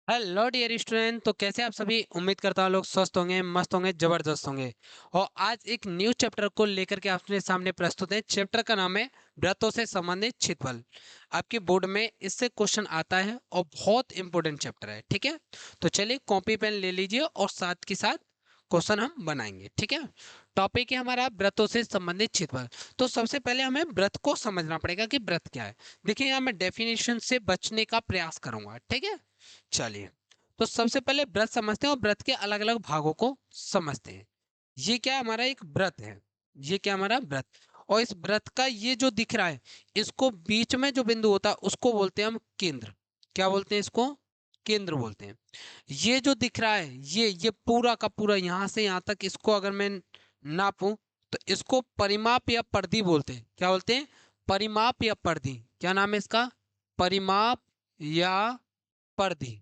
Hello dear student. तो कैसे आप सभी? उम्मीद करता हूँ लोग स्वस्थ होंगे, मस्त होंगे, जबरदस्त होंगे। और आज एक न्यू चैप्टर को लेकर के आपके सामने प्रस्तुत है। चैप्टर का नाम है व्रतों से संबंधित क्षेत्रफल। आपके बोर्ड में इससे क्वेश्चन आता है और बहुत इंपॉर्टेंट चैप्टर है। ठीक है, तो चलिए कॉपी पेन ले लीजिए और साथ के साथ क्वेश्चन हम बनाएंगे। ठीक है, टॉपिक है हमारा व्रतों से संबंधित क्षेत्रफल। तो सबसे पहले हमें व्रत को समझना पड़ेगा कि व्रत क्या है। देखिए यहाँ मैं डेफिनेशन से बचने का प्रयास करूंगा। ठीक है, चलिए। तो सबसे पहले व्रत समझते हैं और व्रत के अलग अलग भागों को समझते हैं। ये क्या हमारा एक व्रत है, ये क्या हमारा व्रत। और इस व्रत का ये जो दिख रहा है, इसको बीच में जो बिंदु होता है उसको बोलते हैं हम केंद्र। क्या बोलते हैं इसको? केंद्र बोलते हैं। ये जो दिख रहा है, ये पूरा का पूरा यहां से यहां तक, इसको अगर मैं नापूं तो इसको परिमाप या परिधि बोलते हैं। क्या बोलते हैं? परिमाप या परिधि। क्या नाम है इसका? परिमाप या परिधि।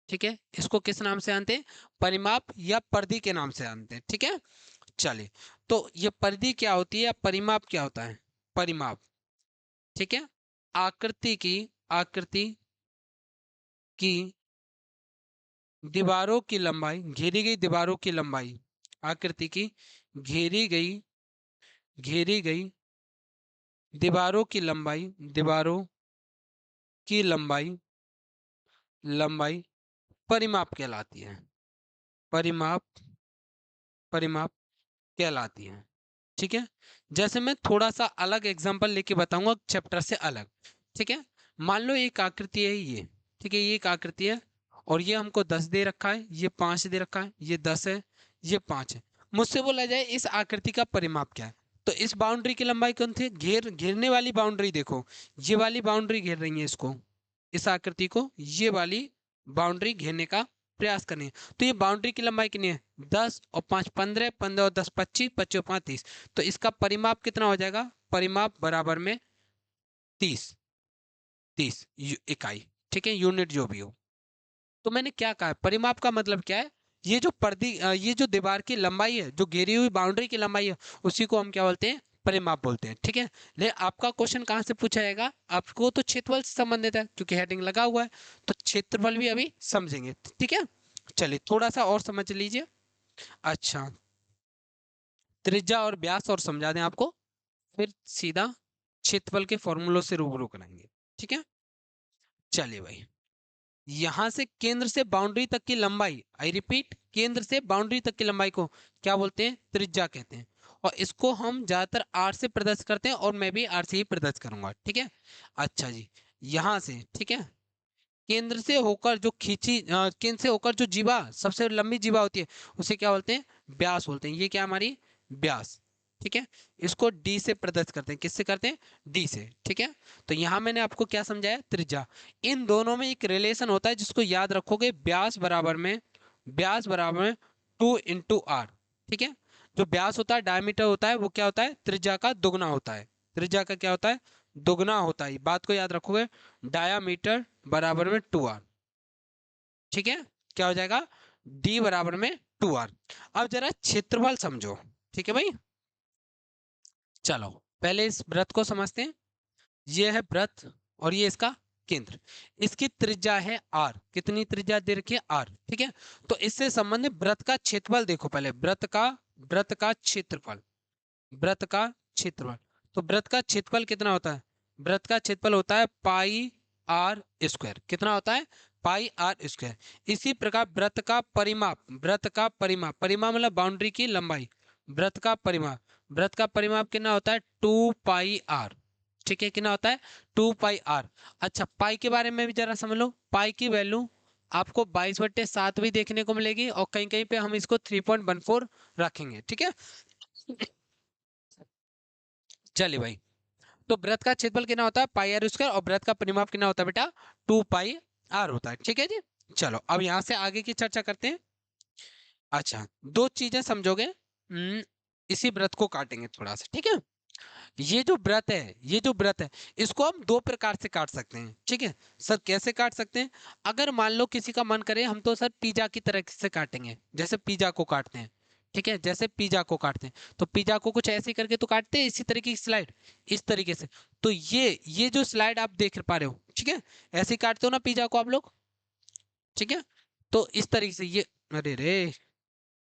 ठीक है, इसको किस नाम से जानते हैं? परिमाप या परिधि के नाम से जानते हैं। ठीक है, चलिए। तो ये परिधि क्या होती है या परिमाप क्या होता है? परिमाप, ठीक है, आकृति की दीवारों की लंबाई, घेरी गई दीवारों की लंबाई, आकृति की घेरी गई घेरी गई दीवारों की लंबाई, दीवारों की लंबाई लंबाई परिमाप कहलाती है। परिमाप परिमाप कहलाती है। ठीक है, जैसे मैं थोड़ा सा अलग एग्जांपल लेके बताऊंगा चैप्टर से अलग। ठीक है, मान लो एक आकृति है ये। ठीक है, ये एक आकृति है और ये हमको 10 दे रखा है, ये 5 दे रखा है, ये 10 है, ये 5 है। मुझसे बोला जाए इस आकृति का परिमाप क्या है, तो इस बाउंड्री की लंबाई कौन थी? घेरने वाली बाउंड्री देखो, ये वाली बाउंड्री घेर रही है इसको, इस आकृति को ये वाली बाउंड्री घेरने का प्रयास करें। तो ये बाउंड्री की लंबाई कितनी है? 10 और 5 15, 15 और 10 25, 25 और 5 30। तो इसका परिमाप कितना हो जाएगा? परिमाप बराबर में 30, 30 इकाई। ठीक है, यूनिट जो भी हो। तो मैंने क्या कहा, परिमाप का मतलब क्या है? ये जो ये जो दीवार की लंबाई है, जो घेरी हुई बाउंड्री की लंबाई है, उसी को हम क्या बोलते हैं? परिमाप बोलते हैं। ठीक है, ले आपका क्वेश्चन कहाँ से पूछा जाएगा? आपको तो क्षेत्रफल से संबंधित है क्योंकि हेडिंग लगा हुआ है। तो क्षेत्रफल भी अभी समझेंगे। ठीक है, चलिए थोड़ा सा और समझ लीजिए। अच्छा, त्रिज्या और व्यास और समझा दें आपको, फिर सीधा क्षेत्रफल के फॉर्मूलों से रूबरू कराएंगे। ठीक है, चलिए भाई। यहां से केंद्र से बाउंड्री तक की लंबाई, आई रिपीट, केंद्र से बाउंड्री तक की लंबाई को क्या बोलते हैं? त्रिज्या कहते हैं। और इसको हम ज्यादातर आर से प्रदर्शित करते हैं और मैं भी आर से ही प्रदर्शित करूंगा। ठीक है, अच्छा जी। यहां से, ठीक है, केंद्र से होकर जो केंद्र से होकर जो जीवा, सबसे लंबी जीवा होती है, उसे क्या बोलते हैं? व्यास बोलते हैं। ये क्या हमारी? व्यास। ठीक है, इसको डी से प्रदर्शित करते हैं। किससे करते हैं? डी से। ठीक है, तो यहां मैंने आपको क्या समझाया? त्रिज्या। इन दोनों में एक रिलेशन होता है जिसको याद रखोगे, व्यास बराबर में 2 × r। ठीक है, जो व्यास होता है, डायमीटर होता है, वो क्या होता है? त्रिज्या का दुगना होता है। त्रिज्या का क्या होता है? दुगना होता है। बात को याद रखोगे, डायामीटर बराबर में 2r। ठीक है, क्या हो जाएगा? d बराबर में 2r। अब जरा क्षेत्रफल समझो। ठीक है भाई, चलो पहले इस व्रत को समझते हैं। ये है व्रत और ये इसका केंद्र। इसकी त्रिज्या है r। कितनी त्रिज्या दे रखी है? r। ठीक है, तो इससे संबंधित व्रत का क्षेत्रफल देखो पहले। व्रत का क्षेत्रफल, व्रत का क्षेत्रफल। तो व्रत का क्षेत्रफल कितना होता है? व्रत का क्षेत्रफल होता है पाई आर स्क्वायर। कितना होता है? पाई आर स्क्वायर। इसी प्रकार व्रत का परिमाप मतलब बाउंड्री की लंबाई। व्रत का परिमाप कितना होता है? 2 पाई आर। ठीक है, कितना होता है? 2 पाई आर। अच्छा, पाई के बारे में भी जरा समझ लो। पाई की वैल्यू आपको 22/7 भी देखने को मिलेगी और कहीं कहीं पे हम इसको 3.14 रखेंगे। ठीक है, चलिए भाई। तो व्रत का क्षेत्रफल कितना होता है? पाई आर स्क्वायर। और व्रत का परिमाप कितना होता है बेटा? 2 पाई आर होता है। ठीक है जी, चलो अब यहां से आगे की चर्चा करते हैं। अच्छा, दो चीजें समझोगे। इसी व्रत को काटेंगे थोड़ा सा। ठीक है, ये जो व्रत है इसको हम दो प्रकार से काट सकते हैं। ठीक है सर, कैसे काट सकते हैं? अगर मान लो किसी का मन करे, हम तो सर पिज्जा की तरह से काटेंगे, जैसे पिज्जा को काटते हैं। ठीक है, जैसे पिज्जा को काटते हैं, तो पिज्जा को कुछ ऐसे करके तो काटते हैं, इसी तरीके की स्लाइड, इस तरीके से। तो ये जो स्लाइड आप देख पा रहे हो, ठीक है, ऐसे ही काटते हो ना पिज्जा को आप लोग। ठीक है। तो इस तरीके से ये, अरे रे,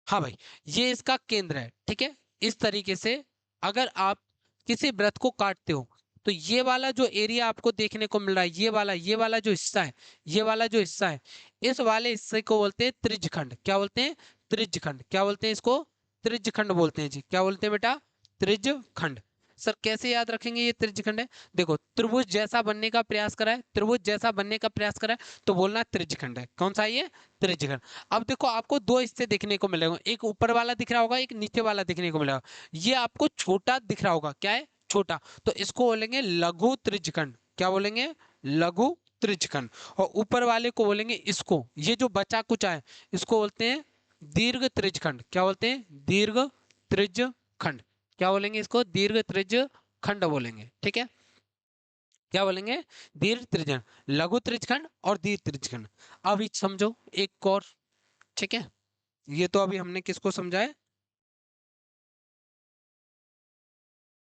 हाँ भाई, ये इसका केंद्र है। ठीक है, इस तरीके से अगर आप किसी वृत्त को काटते हो तो ये वाला जो एरिया आपको देखने को मिल रहा है, ये वाला जो हिस्सा है, ये वाला जो हिस्सा है, इस वाले हिस्से को बोलते हैं त्रिज्यखंड। क्या बोलते हैं? त्रिज्यखंड। क्या बोलते हैं इसको? त्रिज्यखंड बोलते हैं जी। क्या बोलते हैं बेटा? त्रिज्यखंड। सर कैसे याद रखेंगे ये त्रिज्यखंड है? देखो, त्रिभुज जैसा बनने का प्रयास करा है, त्रिभुज जैसा बनने का प्रयास करा है, तो बोलना त्रिज्यखंड है। कौन सा? ये त्रिज्यखंड। अब देखो, आपको दो हिस्से देखने को मिलेगा, एक ऊपर वाला दिख रहा होगा, एक नीचे वाला देखने को मिलेगा। ये आपको छोटा दिख रहा होगा, क्या है? छोटा। तो इसको बोलेंगे लघु त्रिज्यखंड। क्या बोलेंगे? लघु त्रिज्यखंड। और ऊपर वाले को बोलेंगे, इसको, ये जो बचा कुचा है, इसको बोलते हैं दीर्घ त्रिज्यखंड। क्या बोलते हैं? दीर्घ त्रिज्यखंड। क्या बोलेंगे इसको? दीर्घ त्रिज्यखंड बोलेंगे। ठीक है, क्या बोलेंगे? दीर्घ त्रिज्यखंड, लघु त्रिज्यखंड और दीर्घ त्रिज्यखंड। अब एक समझो, एक और। ठीक है, ये तो अभी हमने किसको समझा है?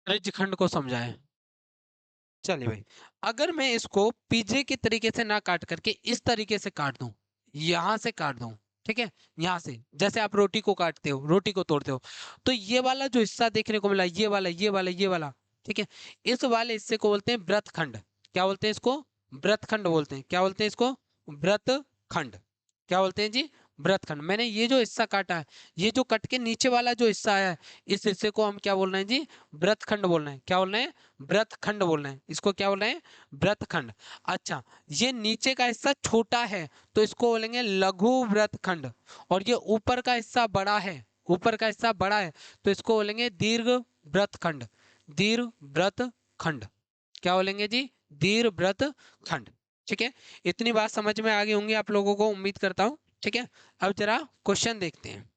त्रिज्यखंड को समझा है। चलिए भाई, अगर मैं इसको पीछे के तरीके से ना काट करके इस तरीके से काट दूं, यहां से काट दूं, ठीक है, यहां से, जैसे आप रोटी को काटते हो, रोटी को तोड़ते हो, तो ये वाला जो हिस्सा देखने को मिला, ये वाला, ठीक है, इस वाले हिस्से को बोलते हैं व्रतखंड। क्या बोलते हैं इसको? व्रतखंड बोलते हैं। क्या बोलते हैं इसको? व्रतखंड। क्या बोलते हैं जी? व्रतखंड। मैंने ये जो हिस्सा काटा है, ये जो कट के नीचे वाला जो हिस्सा है, इस हिस्से को हम क्या बोल रहे हैं जी? व्रतखंड बोल रहे हैं। क्या बोल रहे हैं? व्रतखंड बोल रहे हैं। इसको क्या बोल रहे हैं? व्रतखंड। अच्छा, ये नीचे का हिस्सा छोटा है, तो इसको बोलेंगे लघु व्रतखंड। और ये ऊपर का हिस्सा बड़ा है, ऊपर का हिस्सा बड़ा है, तो इसको बोलेंगे दीर्घ व्रतखंड। दीर्घ व्रतखंड। क्या बोलेंगे जी? दीर्घ व्रतखंड। ठीक है, इतनी बात समझ में आ गई होंगी आप लोगों को, उम्मीद करता हूँ। ठीक है, अब जरा क्वेश्चन देखते हैं।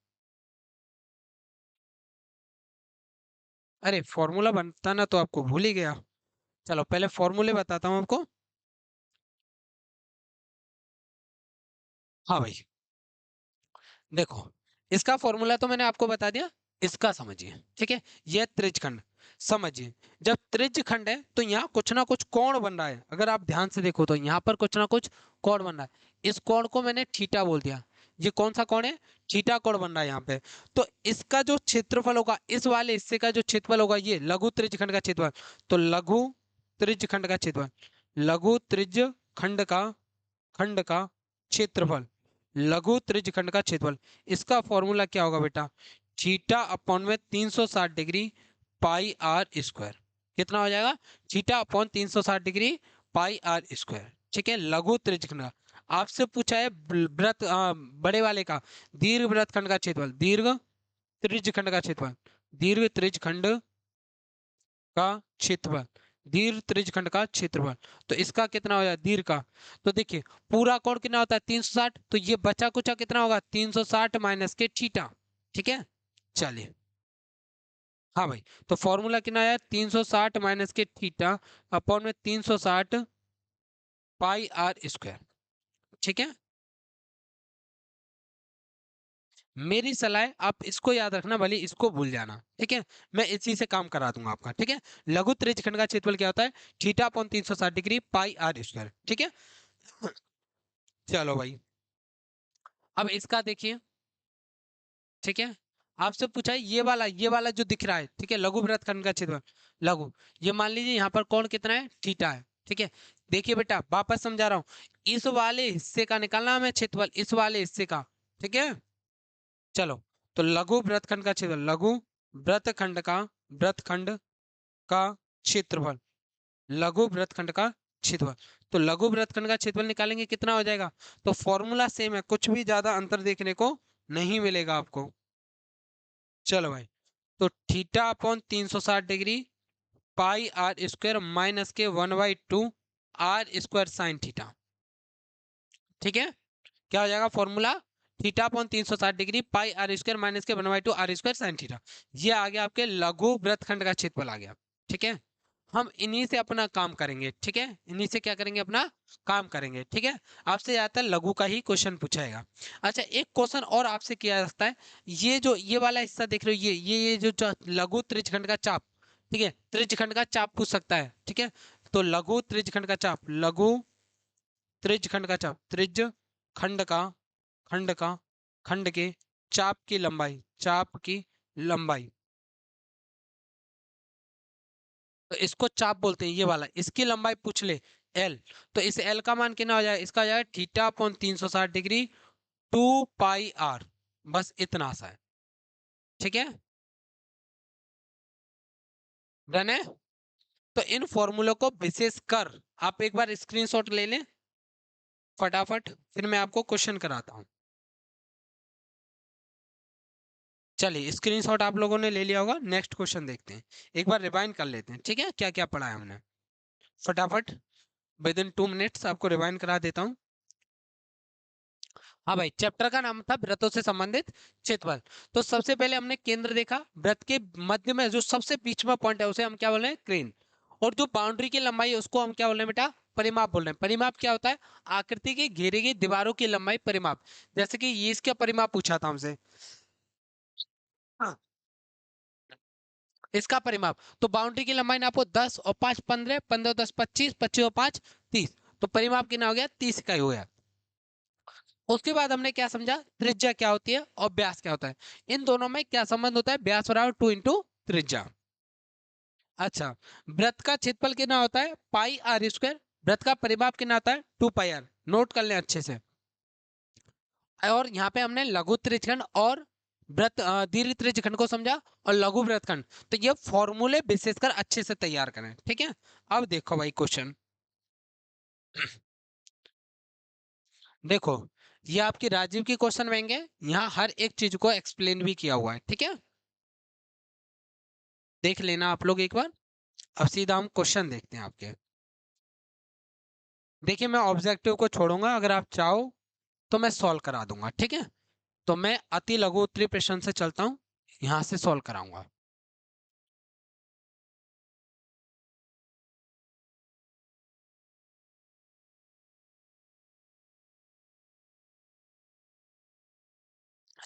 अरे फॉर्मूला बताना तो आपको भूल ही गया। चलो पहले फॉर्मूले बताता हूँ आपको। हाँ भाई, देखो, इसका फॉर्मूला तो मैंने आपको बता दिया, इसका समझिए। ठीक है, यह त्रिज्यखंड समझिए। जब त्रिज्यखंड है तो यहाँ कुछ ना कुछ कोण बन रहा है। अगर आप ध्यान से देखो तो यहाँ पर कुछ ना कुछ कोण बन रहा है। इस कोण को मैंने थीटा बोल दिया। ये कौन सा कोण है? थीटा कोण बन रहा है यहाँ पे। तो इसका जो क्षेत्रफल होगा, इस वाले हिस्से का जो क्षेत्रफल होगा, ये लघु त्रिज्यखंड का क्षेत्रफल। तो लघु त्रिज्यखंड का क्षेत्रफल, लघु त्रिज्यखंड का, खंड का क्षेत्रफल, लघु त्रिज्यखंड का क्षेत्रफल, इसका फॉर्मूला क्या होगा बेटा? थीटा अपॉन में 360 डिग्री पाई आर स्क्वायर। कितना हो जाएगा? Theta upon 360 degree pi r square. ठीक है, लघु त्रिज्यखंड का। आपसे पूछा है बड़े वाले का, दीर्घ वृत्तखंड का क्षेत्रफल, दीर्घ त्रिज्यखंड का क्षेत्रफल, दीर्घ त्रिज्यखंड का क्षेत्रफल, दीर्घ त्रिज्यखंड का क्षेत्रफल। तो इसका कितना हो जाए दीर्घ का? तो देखिए, पूरा कोण कितना होता है? 360। तो ये बचा कुचा कितना होगा? 360 माइनस के थीटा। ठीक है, चलिए। हाँ भाई, तो फॉर्मूला कितना आया? 360 माइनस के थीटा अपॉन में 360 पाई आर स्क्वायर। ठीक है, मेरी सलाह है आप इसको याद रखना, भले इसको भूल जाना। ठीक है, मैं इसी से काम करा दूंगा आपका। ठीक है, लघु त्रिज्यखंड का क्षेत्रफल क्या होता है? Theta upon 360 degree pi r square. ठीक है, चलो भाई, अब इसका देखिए। ठीक है, आपसे पूछा है ये वाला जो दिख रहा है, ठीक है, लघु वृत्तखंड का क्षेत्रफल, लघु, ये मान लीजिए यहाँ पर कोण कितना है? थीटा है। ठीक है, देखिए बेटा, वापस समझा रहा हूँ, इस वाले हिस्से का निकालना हमें क्षेत्रफल, इस वाले हिस्से का। ठीक है, चलो, तो लघु वृत्तखंड का क्षेत्रफल, लघु वृत्तखंड का, वृत्तखंड का क्षेत्रफल, लघु वृत्तखंड का क्षेत्रफल। तो लघु वृत्तखंड का क्षेत्रफल निकालेंगे, कितना हो जाएगा? तो फॉर्मूला सेम है, कुछ भी ज्यादा अंतर देखने को नहीं मिलेगा आपको। चलो भाई, तो theta upon 360 degree pi r square minus के 1/2 आर स्क्वायर साइन थीटा। ठीक है, क्या हो जाएगा formula? Theta upon 360 degree pi r square minus के 1/2 आर स्क्वायर साइन थीटा। ये आ गया आपके लघु वृत्तखंड का क्षेत्रफल आ गया। ठीक है, हम इन्हीं से अपना काम करेंगे। ठीक है, इन्हीं से क्या करेंगे? अपना काम करेंगे। ठीक है, आपसे ज्यादातर लघु का ही क्वेश्चन पूछाएगा। अच्छा, एक क्वेश्चन और आपसे किया जा सकता है। ये जो ये वाला हिस्सा देख रहे हो, ये जो लघु त्रिज्यखंड का चाप, ठीक है, त्रिज्यखंड का चाप पूछ सकता है। ठीक है, तो लघु त्रिज्यखंड का चाप, लघु त्रिज्यखंड का चाप, त्रिज्य खंड का खंड का खंड के चाप की लंबाई, चाप की लंबाई। तो इसको चाप बोलते हैं, ये वाला, इसकी लंबाई पूछ ले एल, तो इस एल का मान कितना हो जाएगा, इसका हो जाएगा theta upon 360 degree 2 pi r. बस इतना सा है। ठीक है, डन है। तो इन फॉर्मूलों को विशेष कर आप एक बार स्क्रीनशॉट ले लें फटाफट, फिर मैं आपको क्वेश्चन कराता हूं। चलिए स्क्रीनशॉट आप लोगों ने ले लिया होगा, नेक्स्ट क्वेश्चन देखते हैं। एक बार रिवाइंड कर लेते हैं, ठीक है, क्या क्या पढ़ा है हमने फटाफट। विद इन 2 मिनट्स आपको रिवाइंड करा देता हूँ। हाँ भाई, चैप्टर का नाम था वृत्तों से संबंधित क्षेत्रफल। तो सबसे पहले हमने केंद्र देखा, वृत्त के मध्य में जो सबसे बीच में पॉइंट है उसे हम क्या बोल रहे हैं, क्रेन। और जो बाउंड्री की लंबाई है उसको हम क्या बोल रहे हैं बेटा, परिमाप बोल रहे हैं। परिमाप क्या होता है, आकृति की घेरी गई दीवारों की लंबाई परिमाप। जैसे कि ये इसका परिमाप पूछा था हमसे, हाँ, इसका परिमाप। तो बाउंड्री की लंबाई ना आपको 10 और 5 15, 15 और 10 25, 25 और 5 30। तो परिमाप कितना हो गया, 30 का ही हो गया। उसके बाद हमने क्या समझा, त्रिज्या क्या होती है और व्यास क्या होता है, इन दोनों में क्या संबंध होता है, व्यास बराबर 2 इंटू त्रिज्या। अच्छा, वृत्त का क्षेत्रफल कितना होता है, पाई r स्क्वायर। वृत्त का परिमाप कितना होता है, 2 पाई r। नोट कर लें अच्छे से। और यहाँ पे हमने लघु त्रिज्यखंड और वृत्त दीर्घ त्रिज्यखंड को समझा, और लघु वृत्तखंड। तो ये फॉर्मूले विशेषकर अच्छे से तैयार करें, ठीक है। अब देखो भाई क्वेश्चन, देखो ये आपकी राजीव की क्वेश्चन बैंक है, यहाँ हर एक चीज को एक्सप्लेन भी किया हुआ है, ठीक है। देख लेना आप लोग एक बार। अब सीधा हम क्वेश्चन देखते हैं आपके। देखिए मैं ऑब्जेक्टिव को छोड़ूंगा, अगर आप चाहो तो मैं सॉल्व करा दूंगा, ठीक है। तो मैं अति लघु उत्तरीय प्रश्न से चलता हूँ, यहाँ से सॉल्व कराऊंगा।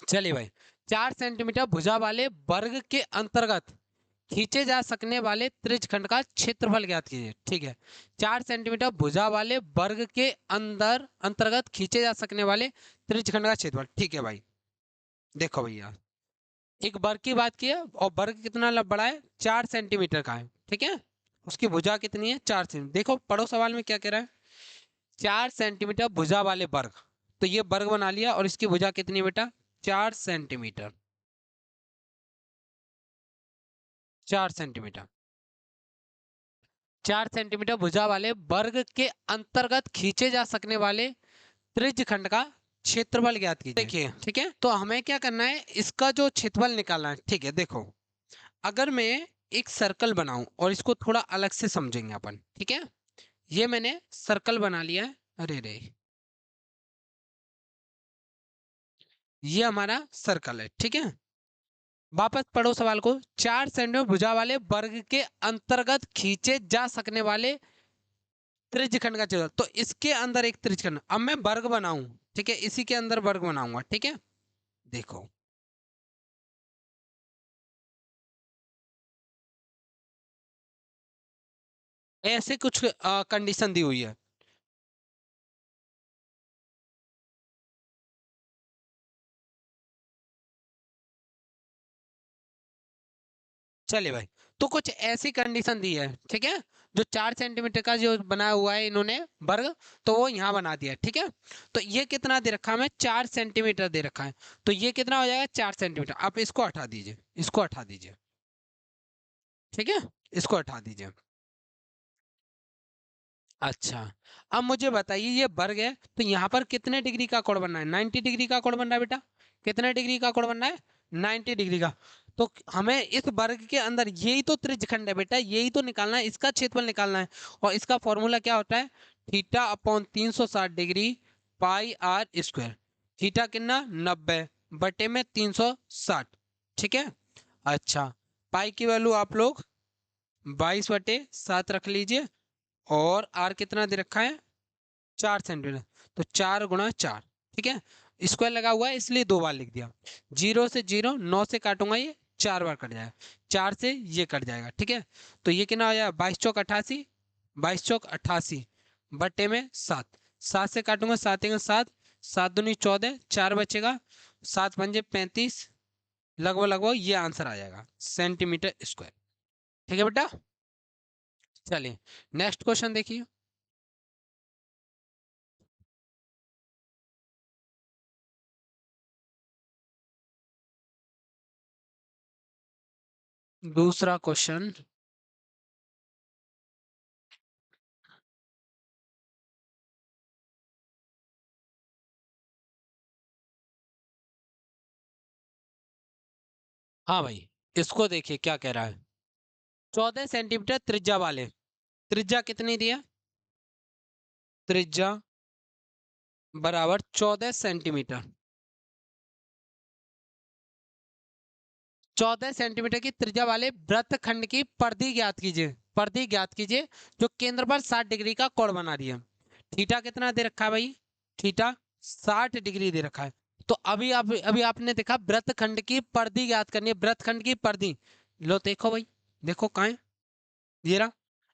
चलिए भाई, 4 सेंटीमीटर भुजा वाले वर्ग के अंतर्गत खींचे जा सकने वाले त्रिज्यखंड का क्षेत्रफल ज्ञात कीजिए, ठीक है। 4 सेंटीमीटर भुजा वाले वर्ग के अंदर अंतर्गत खींचे जा सकने वाले त्रिज्यखंड का क्षेत्रफल, ठीक है भाई। देखो भैया, एक वर्ग की बात की है, और वर्ग कितना बड़ा है, 4 सेंटीमीटर का है, ठीक है। उसकी भुजा कितनी है, 4 सेंटीमीटर। देखो पढ़ो सवाल में क्या कह रहा है, 4 सेंटीमीटर भुजा वाले वर्ग। तो ये वर्ग बना लिया, और इसकी भुजा कितनी है बेटा, 4 सेंटीमीटर। 4 सेंटीमीटर, 4 सेंटीमीटर भुजा वाले वर्ग के अंतर्गत खींचे जा सकने वाले त्रिज्यखंड का क्षेत्रफल ज्ञात कीजिए, देखिए, ठीक है। तो हमें क्या करना है, इसका जो क्षेत्रफल निकालना है, ठीक है। देखो अगर मैं एक सर्कल बनाऊं, और इसको थोड़ा अलग से समझेंगे अपन, ठीक है। ये मैंने सर्कल बना लिया है, अरे रे, ये हमारा सर्कल है, ठीक है। वापस पढ़ो सवाल को, 4 सेंटीमीटर भुजा वाले वर्ग के अंतर्गत खींचे जा सकने वाले त्रिज्यखंड का क्षेत्रफल। तो इसके अंदर एक त्रिज्यखंड, अब मैं वर्ग बनाऊं, ठीक है, इसी के अंदर वर्ग बनाऊंगा, ठीक है। देखो ऐसे कुछ कंडीशन दी हुई है। चलिए भाई, तो कुछ ऐसी कंडीशन दी है, ठीक है। जो 4 सेंटीमीटर का जो बना हुआ है इन्होंने वर्ग, तो वो यहाँ बना दिया है, ठीक है। तो ये कितना दे रखा है, हमें 4 सेंटीमीटर दे रखा है। तो ये कितना हो जाएगा, 4 सेंटीमीटर। आप इसको हटा दीजिए, इसको हटा दीजिए, ठीक है, इसको हटा दीजिए। अच्छा, अब मुझे बताइए, ये वर्ग है तो यहाँ पर कितने डिग्री का कोण बनना है, 90 डिग्री का कोण बन रहा है बेटा। कितने डिग्री का कोण बनना है, 90 डिग्री का। तो हमें इस वर्ग के अंदर यही तो त्रिज्यखंड है बेटा, यही तो निकालना है, इसका क्षेत्रफल निकालना है। और इसका फॉर्मूला क्या होता है, थीटा अपॉन 360 डिग्री पाई r स्क्वायर। थीटा कितना, 90 बटे में 360, ठीक है। अच्छा, पाई की वैल्यू आप लोग 22/7 रख लीजिए, और आर कितना दे रखा है, 4 सेंटीमीटर। तो 4 × 4, ठीक है। स्क्वायर लगा हुआ है इसलिए 2 बार लिख दिया। 0 से 0, 9 से काटूंगा, ये 4 बार कट जाएगा, 4 से ये कट जाएगा, ठीक है। तो ये कितना हो जाएगा, 22 × 4 = 88, 22 × 88 बटे में 7। 7 से काटूंगा, 7 × 7, 7 दूनी 14, 4 बचेगा, 7 पंजे 35, लगभग लगभग ये आंसर आ जाएगा सेंटीमीटर स्क्वायर। ठीक है बेटा, चलिए नेक्स्ट क्वेश्चन देखिए। दूसरा क्वेश्चन, हाँ भाई इसको देखिए क्या कह रहा है। 14 सेंटीमीटर त्रिज्या वाले, त्रिज्या कितनी दिया, त्रिज्या बराबर 14 सेंटीमीटर, 14 सेंटीमीटर की त्रिज्या वाले वृत्तखंड की परिधि ज्ञात कीजिए, परिधि ज्ञात कीजिए जो केंद्र पर 60 डिग्री का कोण बना रही है। थीटा कितना दे रखा है भाई, थीटा 60 डिग्री दे रखा है। तो अभी आपने देखा वृत्तखंड की परिधि ज्ञात करनी है, वृत्तखंड की परिधि। लो देखो भाई, देखो कहाँ है, ये रहा,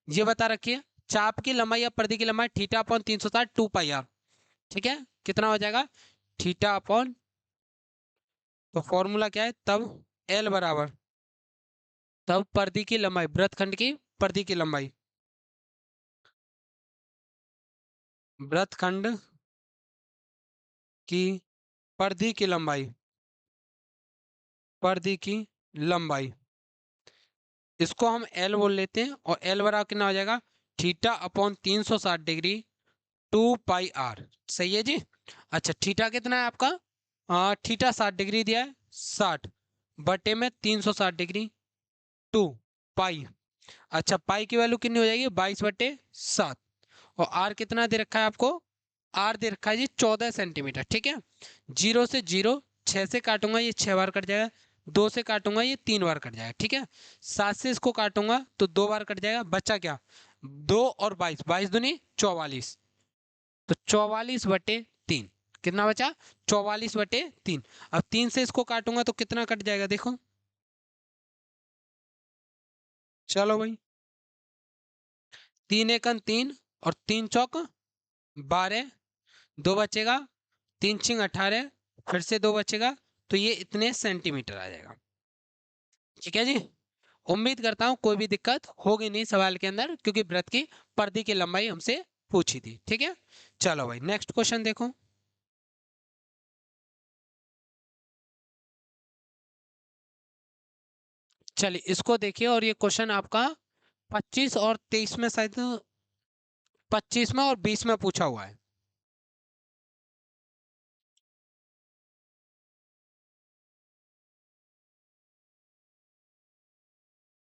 ये बता रखिए चाप की लंबाई या परिधि की लंबाई थीटा अपॉन 360 2 पाई आर। ठीक है, कितना हो जाएगा, थीटा अपॉन, तो फॉर्मूला क्या है तब, एल बराबर, तब परिधि की लंबाई, वृत्तखंड की परिधि की लंबाई, वृत्तखंड की परिधि की लंबाई, परिधि की लंबाई, इसको हम एल बोल लेते हैं, और एल बराबर कितना हो जाएगा, theta upon 360 degree 2 pi r. सही है जी। अच्छा थीटा कितना है आपका, थीटा 60 डिग्री दिया है, 60 बटे में 360 डिग्री 2 पाई। अच्छा पाई की वैल्यू कितनी हो जाएगी, 22/7। और आर कितना दे रखा है आपको, आर दे रखा है जी 14 सेंटीमीटर। ठीक है, 0 से 0, 6 से काटूंगा ये 6 बार कट जाएगा, 2 से काटूंगा ये 3 बार कट जाएगा। ठीक है, 7 से इसको काटूंगा तो 2 बार कट जाएगा, बचा क्या, 2 और 22, 22 दूनी 44, तो 44/3, कितना बचा, 44/3। अब 3 से इसको काटूंगा तो कितना कट जाएगा देखो, चलो भाई, 3 एकम 3 और 3 चौक 12, 2 बचेगा, 3 छिंग 18, फिर से 2 बचेगा, तो ये इतने सेंटीमीटर आ जाएगा। ठीक है जी, उम्मीद करता हूँ कोई भी दिक्कत होगी नहीं सवाल के अंदर, क्योंकि वृत्त की परिधि की लंबाई हमसे पूछी थी। ठीक है, चलो भाई नेक्स्ट क्वेश्चन देखो। चलिए इसको देखिए, और ये क्वेश्चन आपका 25 और 23 में शायद, 25 में और 20 में पूछा हुआ है।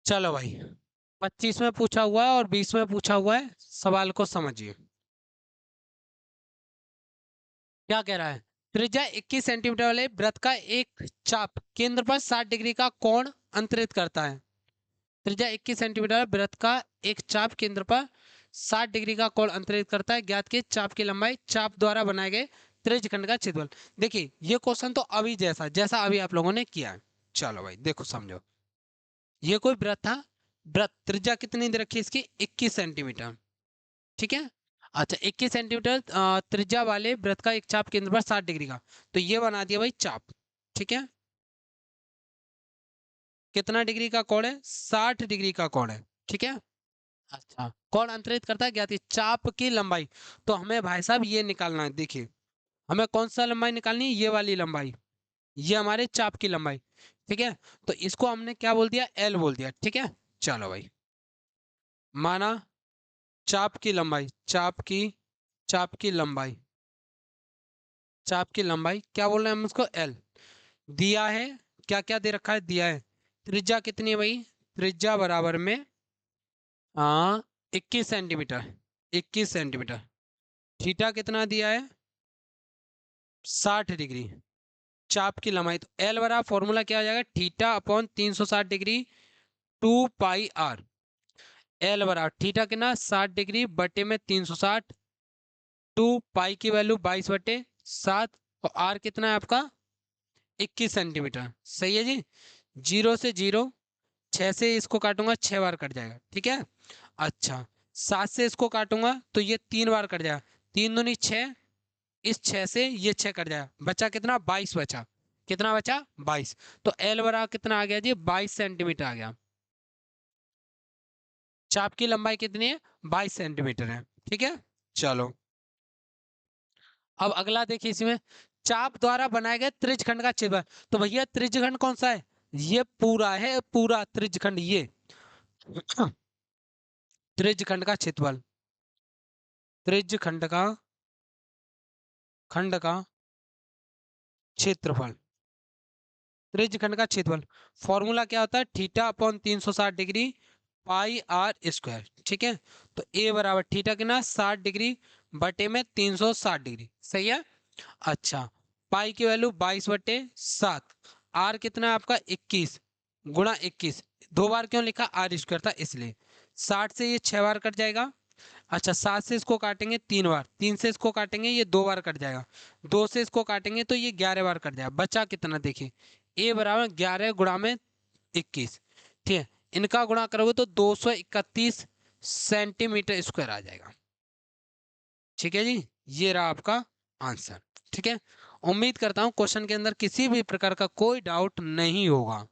चलो भाई, 25 में पूछा हुआ है और 20 में पूछा हुआ है, सवाल को समझिए क्या कह रहा है। त्रिज्या 21 सेंटीमीटर वाले वृत्त का एक चाप केंद्र पर 60 डिग्री का कोण अंतरित करता है। त्रिज्या 21 सेंटीमीटर वृत्त का एक चाप केंद्र पर 60 डिग्री का कोण अंतरित करता है, ज्ञात की चाप की लंबाई, चाप द्वारा बनाए गए त्रिज्यखंड का क्षेत्रफल। देखिए ये क्वेश्चन तो अभी जैसा जैसा अभी आप लोगों ने किया है। चलो भाई देखो समझो, ये कोई वृत्त था, वृत्त त्रिज्या कितनी दे रखी है इसकी, 21 सेंटीमीटर। ठीक है, अच्छा 21 सेंटीमीटर त्रिज्या वाले वृत्त का एक चाप केंद्र पर 60 डिग्री का, तो ये बना दिया भाई चाप। ठीक है, कितना डिग्री का कोण है, 60 डिग्री का कोण है। ठीक है, अच्छा कौन अंतरित करता है, ज्ञात कीजिए चाप की लंबाई। तो हमें भाई साहब ये निकालना है, देखिए हमें कौन सा लंबाई निकालनी है, ये वाली लंबाई, ये हमारे चाप की लंबाई। ठीक है, तो इसको हमने क्या बोल दिया, एल बोल दिया। ठीक है, चलो भाई, माना चाप की लंबाई, चाप की लंबाई, चाप की लंबाई क्या बोल रहे हैं हम उसको, एल दिया है। क्या क्या दे रखा है, दिया है त्रिज्या कितनी है भाई, त्रिज्या बराबर में 21 सेंटीमीटर, 21 सेंटीमीटर। थीटा कितना दिया है, 60 डिग्री, चाप की लंबाई, तो एल बराबर फॉर्मूला क्या आ जाएगा, theta upon 360 degree 2 pi r. L बराबर थीटा कितना 60 डिग्री बटे में 360, 2 पाई की वैल्यू 22/7, और आर कितना है आपका 21 सेंटीमीटर। सही है जी, 0 से 0, 6 से इसको काटूंगा 6 बार कट जाएगा। ठीक है, अच्छा 7 से इसको काटूंगा तो ये 3 बार कट जाएगा, 3 दूनी 6, इस 6 से ये 6 कट जाएगा, बचा कितना, 22 बचा। कितना बचा, 22। तो एल बराबर कितना आ गया जी, 22 सेंटीमीटर आ गया। चाप की लंबाई कितनी है, 22 सेंटीमीटर है। ठीक है, चलो अब अगला देखिए, इसमें चाप द्वारा बनाए गए त्रिज्यखंड का क्षेत्रफल। तो भैया त्रिज्यखंड कौन सा है, ये पूरा है, पूरा त्रिज्यखंड ये त्रिज्यखंड का क्षेत्रफल, त्रिज्यखंड का खंड का क्षेत्रफल, त्रिज्यखंड का क्षेत्रफल। फॉर्मूला क्या होता है, theta upon 360 degree pi r square. ठीक है, तो ए बराबर थीटा कितना, 60 डिग्री बटे में 360 डिग्री, सही है। अच्छा, पाई की वैल्यू 22/7, आर कितना है आपका 21 गुणा 21, दो बार क्यों लिखा, आर स्क्वायर था इसलिए। 60 से ये 6 बार कट जाएगा। अच्छा, 7 से इसको काटेंगे 3 बार, 3 से इसको काटेंगे ये 2 बार कट जाएगा, 2 से इसको काटेंगे तो ये 11 बार कट जाएगा। बचा कितना देखिए, ए बराबर 11 गुणा में 21। ठीक है, इनका गुणा करोगे तो 231 सेंटीमीटर स्क्वायर आ जाएगा। ठीक है जी, ये रहा आपका आंसर। ठीक है, उम्मीद करता हूँ क्वेश्चन के अंदर किसी भी प्रकार का कोई डाउट नहीं होगा।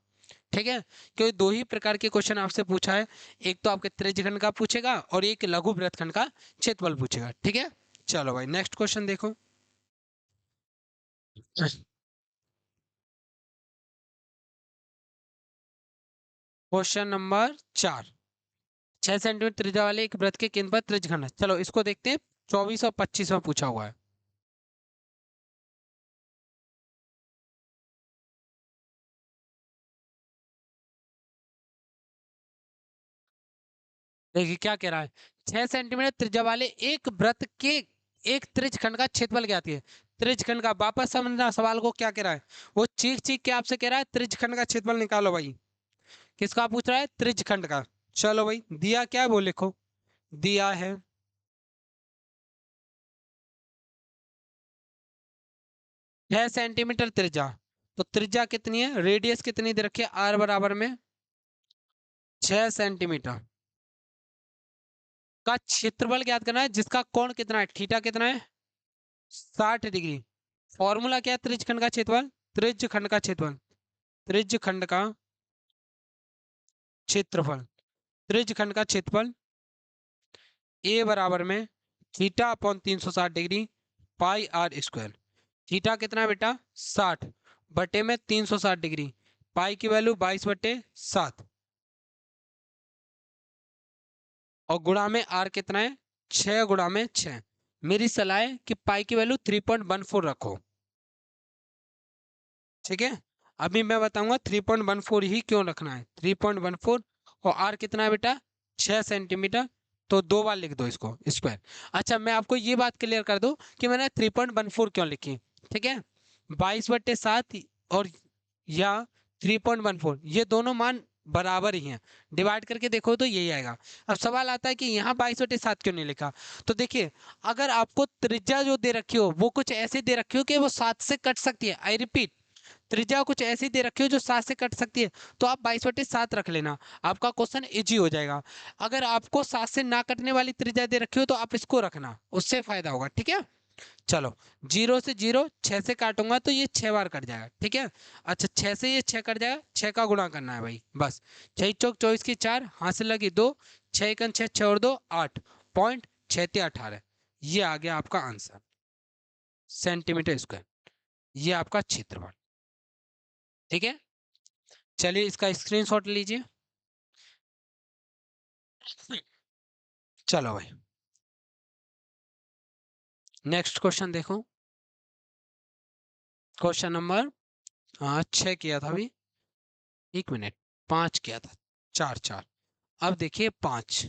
ठीक है, क्योंकि दो ही प्रकार के क्वेश्चन आपसे पूछा है, एक तो आपके त्रिज्यखंड का पूछेगा और एक लघु वृत्तखंड का क्षेत्रफल पूछेगा। ठीक है, चलो भाई नेक्स्ट क्वेश्चन देखो। क्वेश्चन नंबर 4, 6 सेंटीमीटर त्रिज्या वाले एक वृत्त के केंद्र पर त्रिज्यखंड है। चलो इसको देखते हैं, 24 और 25 में पूछा हुआ है। देखिए क्या कह रहा है, 6 सेंटीमीटर त्रिज्या वाले एक वृत्त के एक त्रिज्यखंड का क्षेत्रफल ज्ञात है। त्रिज्यखंड का, वापस समझना सवाल को, क्या कह रहा है, वो चीख चीख के आपसे कह रहा है त्रिज्यखंड का क्षेत्रफल निकालो भाई। किसका पूछ रहा है, त्रिज्यखंड का। चलो भाई, दिया क्या है वो लिखो, दिया है 6 सेंटीमीटर त्रिज्या। तो त्रिज्या कितनी है, रेडियस कितनी दे रखी है, आर बराबर में 6 सेंटीमीटर का क्षेत्रफल ज्ञात करना है, जिसका कोण कितना है, थीटा कितना है, 60 डिग्री। फॉर्मूला क्या है, त्रिज्यखंड का क्षेत्रफल, त्रिज्यखंड का क्षेत्रफल, त्रिज्यखंड का क्षेत्रफल, त्रिज्यखंड का क्षेत्रफल ए बराबर में theta upon 360 degree pi r square. Theta कितना है बेटा, 60 बटे में 360 डिग्री, पाई की वैल्यू 22/7 और गुणा में आर कितना है, 6 गुणा में 6। मेरी सलाह है कि पाई की वैल्यू 3.14 रखो। ठीक है, अभी मैं बताऊंगा 3.14 ही क्यों रखना है, 3.14। और आर कितना है बेटा, 6 सेंटीमीटर। तो 2 बार लिख दो इसको स्क्वायर। अच्छा, मैं आपको ये बात क्लियर कर दूं कि मैंने 3.14 क्यों लिखी। ठीक है, 22/7 और या 3.14, ये दोनों मान बराबर ही हैं। डिवाइड करके देखो तो यही आएगा। अब सवाल आता है कि यहाँ 22/7 क्यों नहीं लिखा। तो देखिए, अगर आपको त्रिज्या जो दे रखी हो वो कुछ ऐसे दे रखी हो कि वो 7 से कट सकती है, आई रिपीट, त्रिज्या कुछ ऐसी दे रखी हो जो 7 से कट सकती है, तो आप 22/7 रख लेना, आपका क्वेश्चन इजी हो जाएगा। अगर आपको 7 से ना कटने वाली त्रिज्या दे रखी हो तो आप इसको रखना, उससे फायदा होगा। ठीक है, चलो, 0 से 0, 6 से काटूंगा तो ये 6 बार कट जाएगा। ठीक है, अच्छा 6 से ये 6 कट जाएगा, 6 का गुणा करना है भाई, बस। 6 चौक 24 की 4, हाथ से लगी 2, 6 एकन 6, 6 और 2 8, पॉइंट 6 18। ये आ गया आपका आंसर, सेंटीमीटर स्क्वायर, ये आपका क्षेत्रफल। ठीक है, चलिए इसका स्क्रीनशॉट लीजिए। चलो भाई नेक्स्ट क्वेश्चन देखो। क्वेश्चन नंबर 6 किया था अभी, 1 मिनट, 5 किया था, 4 4। अब देखिए 5।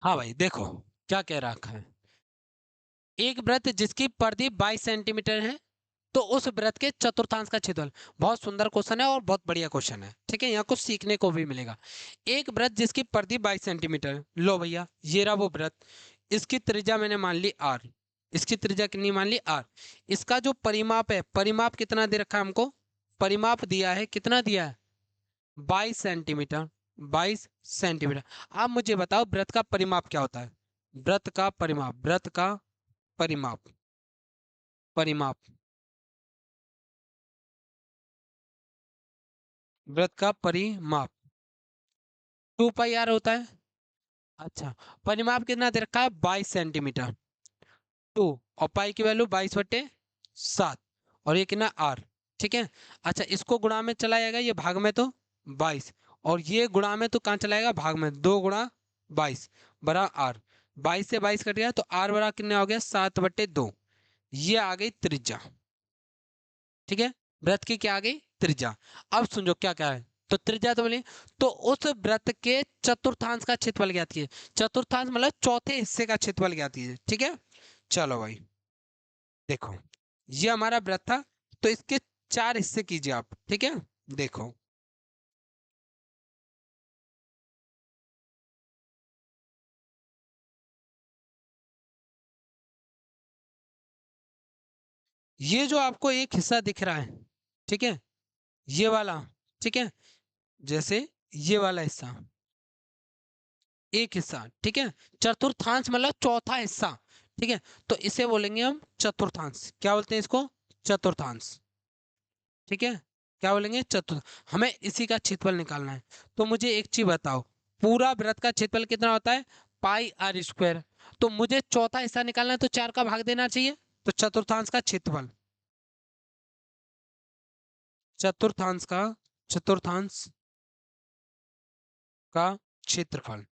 हाँ भाई देखो क्या कह रखा है, एक वृत्त जिसकी परिधि 22 सेंटीमीटर है, तो उस वृत्त के चतुर्थांश का क्षेत्रफल। बहुत सुंदर क्वेश्चन है और बहुत बढ़िया क्वेश्चन है। ठीक है, यहाँ कुछ सीखने को भी मिलेगा। एक वृत्त जिसकी परिधि 22 सेंटीमीटर है, लो भैया ये रहा वो वृत्त, इसकी त्रिज्या मैंने मान ली आर, इसकी त्रिज्या कितनी मान ली आर। इसका जो परिमाप है, परिमाप कितना दे रखा है हमको, परिमाप दिया है, कितना दिया है? 22 सेंटीमीटर। 22 सेंटीमीटर। आप मुझे बताओ वृत्त का परिमाप क्या होता है? वृत्त का परिमाप, वृत्त का परिमाप, परिमाप, वृत्त का परिमाप 2 पाई आर होता है। अच्छा, परिमाप कितना दे रखा है? 22 सेंटीमीटर। 2 और पाई की वैल्यू 22/7 और ये कितना? आर। ठीक है। अच्छा, इसको गुणा में चला जाएगा, ये भाग में तो 22, और ये गुणा में तो कहाँ चलाएगा? भाग में। 2 गुणा 22 बरा आर। 22 से 22 कट गया तो आर बरा कितना हो गया? 7/2। ये आ गई त्रिज्या। ठीक है। वृत्त की क्या आ गई? त्रिज्या। अब समझो क्या क्या है। तो त्रिज्या तो बोली, तो उस वृत्त के चतुर्थांश का क्षेत्रफल ज्ञात कीजिए। चतुर्थांश मतलब चौथे हिस्से का क्षेत्रफल ज्ञात कीजिए। ठीक है। चलो भाई, देखो, ये हमारा वृत्त था, तो इसके 4 हिस्से कीजिए आप। ठीक है। देखो, ये जो आपको एक हिस्सा दिख रहा है, ठीक है, ये वाला, ठीक है, जैसे ये वाला हिस्सा एक हिस्सा, ठीक है, चतुर्थांश मतलब चौथा हिस्सा। ठीक है, तो इसे बोलेंगे हम चतुर्थांश। क्या बोलते हैं इसको? चतुर्थांश। ठीक है। क्या बोलेंगे? चतुर्थ। हमें इसी का क्षेत्रफल निकालना है। तो मुझे एक चीज बताओ, पूरा वृत्त का क्षेत्रफल कितना होता है? πr²। तो मुझे चौथा हिस्सा निकालना है, तो 4 का भाग देना चाहिए। तो चतुर्थांश का क्षेत्रफल, चतुर्थांश का, चतुर्थांश का क्षेत्रफल,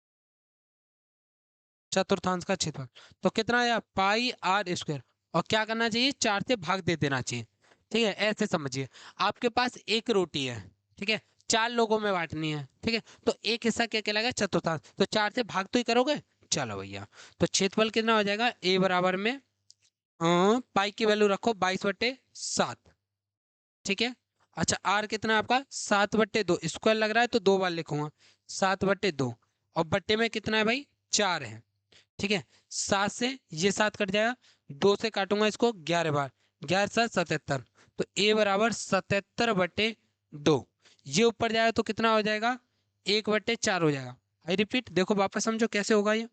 चतुर्थांश का क्षेत्रफल तो कितना आया? πr²। और क्या करना चाहिए? 4 से भाग दे देना चाहिए। ठीक है, ऐसे समझिए। आपके पास एक रोटी है, ठीक है, 4 लोगों में बांटनी है। ठीक है, तो एक हिस्सा क्या कहलाएगा? चतुर्थांश। तो 4 से भाग तो ही करोगे। चलो भैया, तो क्षेत्रफल कितना हो जाएगा? ए बराबर में पाई की वैल्यू रखो 22/7। ठीक है। अच्छा, आर कितना है आपका? 7/2। स्क्वायर लग रहा है तो 2 बार लिखूंगा। 7/2 और बट्टे में कितना है भाई? 4 है। ठीक है। 7 से ये 7 कट जाएगा, 2 से काटूंगा इसको 11 बार, 11×7 = 77। तो ए बराबर 77/2। ये ऊपर जाएगा तो कितना हो जाएगा? 1/4 हो जाएगा। आई रिपीट, देखो वापस समझो कैसे होगा ये।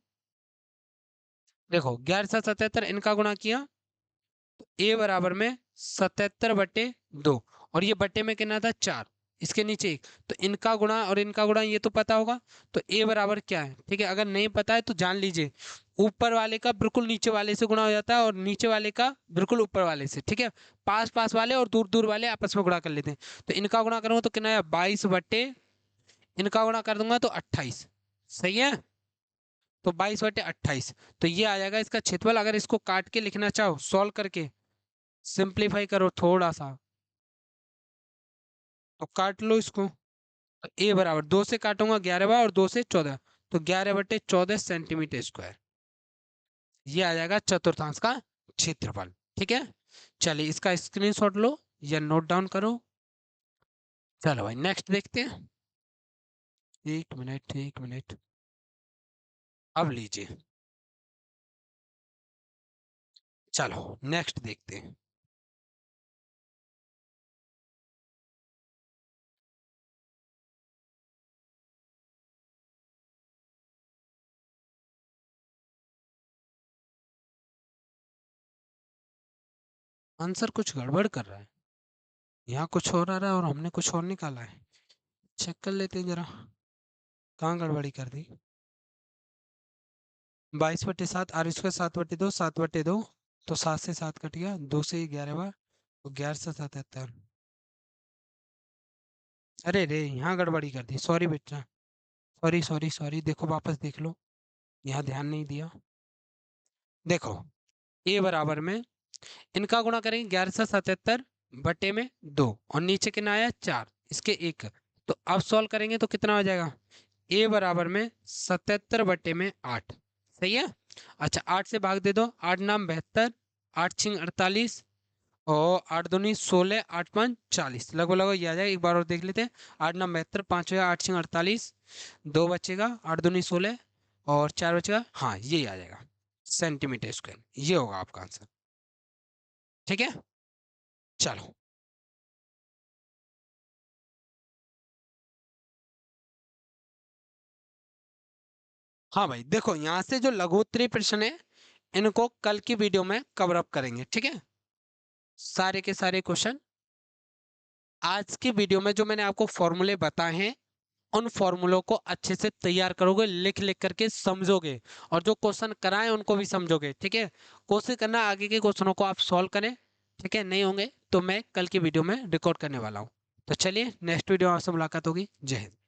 देखो, 11×7 = 77, इनका गुणा किया तो ए बराबर में 77/2, और ये बट्टे में कितना था? 4, इसके नीचे 1। तो इनका गुणा और इनका गुणा ये तो पता होगा। तो ए बराबर क्या है? ठीक है, अगर नहीं पता है तो जान लीजिए, ऊपर वाले का बिल्कुल नीचे वाले से गुणा हो जाता है और नीचे वाले का बिल्कुल ऊपर वाले से। ठीक है, पास पास वाले और दूर दूर वाले आपस में गुणा कर लेते हैं। तो इनका गुणा करूंगा तो कितना है? 22 इनका गुणा कर दूंगा तो 28। सही है। तो 22/28। तो ये आ जाएगा इसका क्षेत्रफल। अगर इसको काट के लिखना चाहो, सॉल्व करके सिंप्लीफाई करो थोड़ा सा, तो काट लो इसको। तो ए बराबर 2 से काटूंगा 11 बार और 2 से 14, तो 11/14 सेंटीमीटर स्क्वायर। ये आ जाएगा चतुर्थांश का क्षेत्रफल। ठीक है। चलिए, इसका स्क्रीनशॉट लो या नोट डाउन करो। चलो भाई, नेक्स्ट देखते हैं। 1 मिनट, 1 मिनट। अब लीजिए, चलो नेक्स्ट देखते हैं। आंसर कुछ गड़बड़ कर रहा है, यहाँ कुछ और आ रहा है और हमने कुछ और निकाला है। चेक कर लेते हैं जरा, कहाँ गड़बड़ी कर दी। 22/7 r², 7/2, 7/2। तो 7 से 7 कट गया, 2 से 11 बार, तो 11×77। अरे रे, यहाँ गड़बड़ी कर दी, सॉरी बेटा। सॉरी सॉरी सॉरी, देखो वापस देख लो, यहाँ ध्यान नहीं दिया। देखो, ए बराबर में इनका गुणा करेंगे 11×77/2, और नीचे कितना आया? 4, इसके 1। तो अब सॉल्व करेंगे तो कितना हो जाएगा? ए बराबर में 77/8। सही है। अच्छा, 8 से भाग दे दो, 8×9 = 72, 8×6 = 48, और 8×2 = 16, 8×5 = 40, लगभग लगभग ये आ जाएगा। एक बार और देख लेते हैं। 8×9 = 72, 5 हो 8×6 = 48, 2 बचेगा, 8×2 = 16 और 4 बचेगा। हाँ, ये आ जाएगा सेंटीमीटर स्क्वायर। ये होगा आपका आंसर। ठीक है। चलो। हाँ भाई देखो, यहाँ से जो लघु उत्तरीय प्रश्न है इनको कल की वीडियो में कवर अप करेंगे, ठीक है। सारे के सारे क्वेश्चन आज की वीडियो में जो मैंने आपको फॉर्मूले बताए हैं उन फॉर्मूलों को अच्छे से तैयार करोगे, लिख लिख करके समझोगे, और जो क्वेश्चन कराए उनको भी समझोगे, ठीक है। कोशिश करना आगे के क्वेश्चनों को आप सॉल्व करें, ठीक है। नहीं होंगे तो मैं कल की वीडियो में रिकॉर्ड करने वाला हूँ। तो चलिए नेक्स्ट वीडियो में आपसे मुलाकात होगी। जय हिंद।